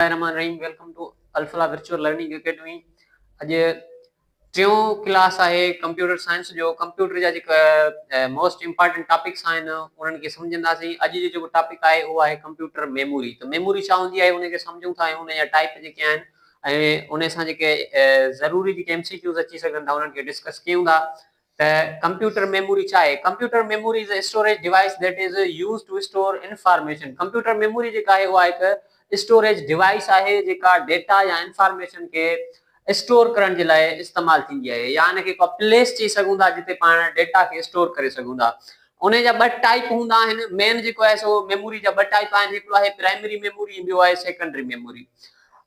Rahim welcome to Alfalah virtual learning academy. अज टियों class है कंप्यूटर साइंस जो कंप्यूटर जा जेका मोस्ट इंपॉर्टेंट टॉपिक्स आहिन उन्हनि खे समझंदासीं। अॼु जो जेको टॉपिक आहे उहो आहे कंप्यूटर मेमोरी। तो मेमोरी छा हूंदी आहे उनखे सम्झूं था, उन जा टाइप जेके आहिनि ऐं उन सां जेके ज़रूरी जेके एमसीक्यूज़ अची सघनि था उन्हनि खे डिस्कस कयूं था। कंप्यूटर मेमोरी छा आहे? Computer memory is a storage device that is used to store information. Computer memory जेका आहे उहा हिकु स्टोरेज डिवाइस आहे जेका डेटा या इंफॉर्मेशन के स्टोर करण जे लाइ इस्तेमाल थींदी आहे, या इनखे को प्लेस चई सघूं था जिते पाण डेटा खे स्टोर करे सघूं था। उन जा ॿ टाइप हूंदा आहिनि। मेन जेको आहे सो मेमोरी जा ॿ टाइप आहिनि, हिकिड़ो आहे प्राइमरी मेमोरी, ॿियो आहे सेकेंडरी मेमोरी।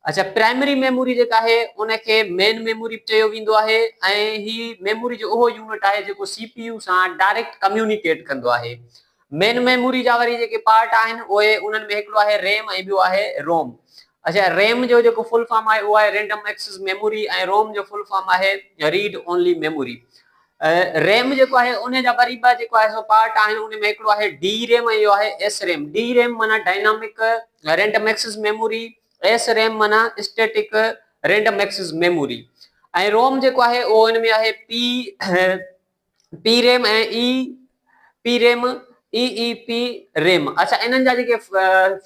अच्छा, प्राइमरी मेमोरी जेका आहे उनखे मेन मेमोरी चयो वेंदो आहे ऐं ही मेमोरी जो उहो यूनिट आहे जेको सीपीयू सां डायरेक्ट कम्युनिकेट कंदो आहे। मेन मेमोरी जा वरी जेके पार्ट आहिनि उहे उन्हनि में हिकिड़ो आहे रैम ऐं ॿियो आहे रोम। अच्छा, रैम जो जेको फुल फॉर्म आहे उहो आहे रैंडम एक्सेस मेमोरी ऐं रोम जो फुल फॉर्म आहे रीड ओनली मेमोरी। रैम जेको आहे उन जा वरी ॿ जेको आहे सो पार्ट आहिनि, उन में हिकिड़ो आहे डी रैम ऐं इहो आहे एस रैम। डी रैम माना dynamic random access memory, S RAM माना स्टैटिक रैंडम एक्सेस मेमोरी। ऐं रोम जेको आहे उहो इन में आहे पी रैम ऐं पी रैम EEP रैम। अच्छा, इन्हनि जा जेके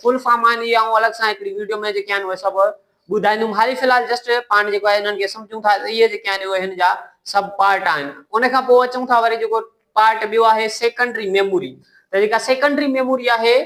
फुल फॉर्म आहिनि या अलॻि सां हिकिड़ी वीडियो में जेके आहिनि उहे सभु ॿुधाईंदुमि। हाली फ़िलहाल जस्ट पाण जेको आहे इन्हनि खे सम्झूं था, इहे जेके आहिनि उहे हिन जा सभु पार्ट आहिनि। उन खां पोइ अचूं था वरी जेको पार्ट ॿियो आहे सेकेंडरी मेमोरी। त जेका सेकेंडरी मेमोरी आहे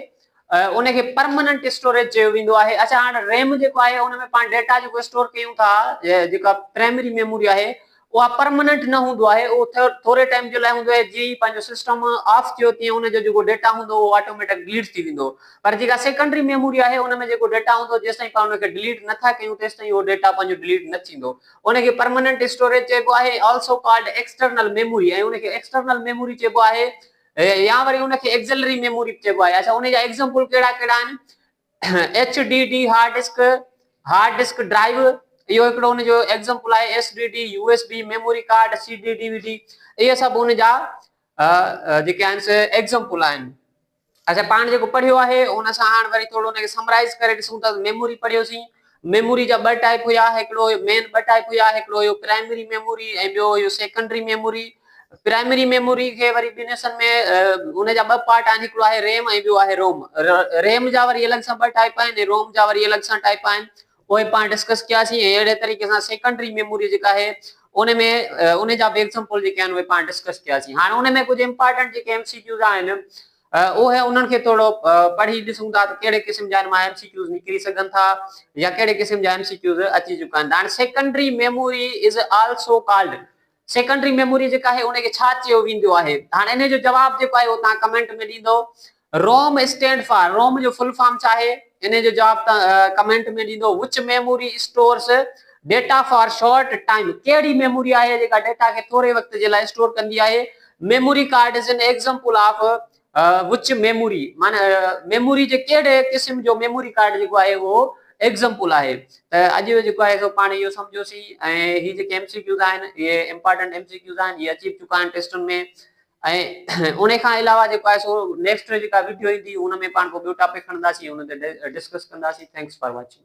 उनखे परमानेंट स्टोरेज चयो वेंदो आहे। अच्छा, हाणे रैम जेको आहे उन में पाण डेटा जेको स्टोर कयूं था, जेका प्राइमरी मेमोरी आहे उहा परमानेंट न हूंदो आहे, उहो थोरे टाइम जे लाइ हूंदो आहे। जीअं ई पंहिंजो सिस्टम ऑफ थियो तीअं उनजो जेको डेटा हूंदो उहो ऑटोमेटिक डिलीट थी वेंदो। पर जेका सेकेंडरी मेमोरी आहे उन में जेको डेटा हूंदो जेसि ताईं पाण उनखे डिलीट नथा कयूं तेसि ताईं उहो डेटा पंहिंजो डिलीट न थींदो। उनखे परमानेंट स्टोरेज चइबो आहे, ऑल्सो कॉल्ड एक्सटर्नल मेमोरी। ऐं उनखे एक्सटर्नल मेमोरी चइबो आहे या वरी उनखे एक्सिलरी मेमोरी चइबो आहे। अच्छा, उनजा एग्जांपल कहिड़ा कहिड़ा आहिनि? HDD हार्ड डिस्क ड्राइव, इहो हिकिड़ो उनजो एग्जांपल आहे। SDD USB memory card, CD DVD, इहे सभु उनजा जेके आहिनि से एग्जांपल आहिनि। अच्छा, पाण जेको पढ़ियो आहे उन सां हाणे वरी थोरो उनखे समराइज करे ॾिसूं था। मेमोरी पढ़ियोसीं, मेमोरी जा ॿ टाइप हुया, हिकिड़ो मेन ॿ टाइप हुया, हिकिड़ो हुयो प्राइमरी मेमोरी ऐं ॿियो हुयो सेकेंडरी मेमोरी। प्राइमरी मेमोरी खे वरी ॿिनि हिसनि में उन जा ॿ पार्ट आहिनि, हिकिड़ो आहे रैम ऐं ॿियो आहे रोम। रैम जा वरी अलॻि सां ॿ टाइप आहिनि, रोम जा वरी अलॻि सां टाइप आहिनि, उहे पाण डिस्कस कयासीं। ऐं अहिड़े तरीक़े सां सेकेंडरी मेमोरी जेका आहे उन में उन जा बि एग्जांपल जेके आहिनि उहे पाण डिस्कस कयासीं। हाणे उन में कुझु इंपॉर्टेंट जेके एमसीक्यूज़ आहिनि उहे उन्हनि खे थोरो पढ़ी ॾिसूं था त कहिड़े क़िस्म जा मां एमसीक्यूज़ निकिरी सघनि था या कहिड़े क़िस्म जा एमसीक्यूज़ अची चुका आहिनि। हाणे secondary memory is also called, secondary memory जेका आहे उनखे छा चयो वेंदो आहे? हाणे इन जो जवाब जेको आहे उहो तव्हां कमेंट में ॾींदो। रोम स्टैंड फॉर, रोम जो फुल फॉर्म छा आहे इन जो जवाब तव्हां कमेंट में ॾींदो। विच memory stores data for short time, कहिड़ी मेमोरी आहे जेका डेटा खे थोरे वक़्त जे लाइ स्टोर कंदी आहे? Memory card is an example of which memory, माना मेमोरी जे कहिड़े क़िस्म जो मेमोरी कार्ड जेको आहे उहो एग्जांपल आहे। त अॼु जेको आहे सो पाण इहो सम्झोसीं। ऐं ही जेके एमसीक्यूज़ आहिनि इहे इंपॉर्टेंट एमसीक्यूज़ आहिनि, इहे अची चुका आहिनि टेस्टुनि में। ऐं उन खां अलावा जेको आहे सो नेक्स्ट जेका वीडियो ईंदी उन में पाण को ॿियो टॉपिक खणंदासीं, उन ते डिस्कस कंदासीं। Thanks for watching.